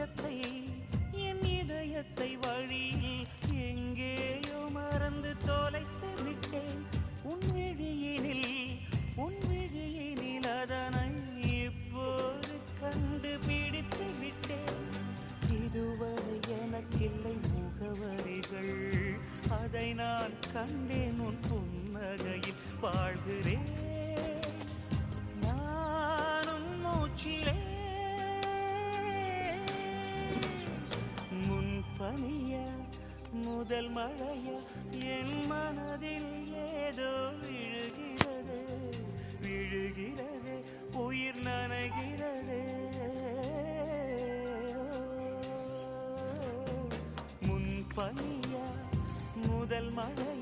நேரத்தை என் இதயத்தை வழியில் எங்கேயோ மறந்து தொலைத்து விட்டேன். உன் விழியினில் அதனை இப்போது கண்டுபிடித்து விட்டேன். இதுவரை எனக்கில்லை முகவரிகள், அதை நான் கண்டேன் உன் புன்னகையில் வாழ்கிறேன். நானும் மூச்சிலே முன் பனிய முதல் மழைய என் மனதில் ஏதோ விழுகிறது விழுகிறது, உயிர் நனைகிறது. முன் பனிய முதல் மழை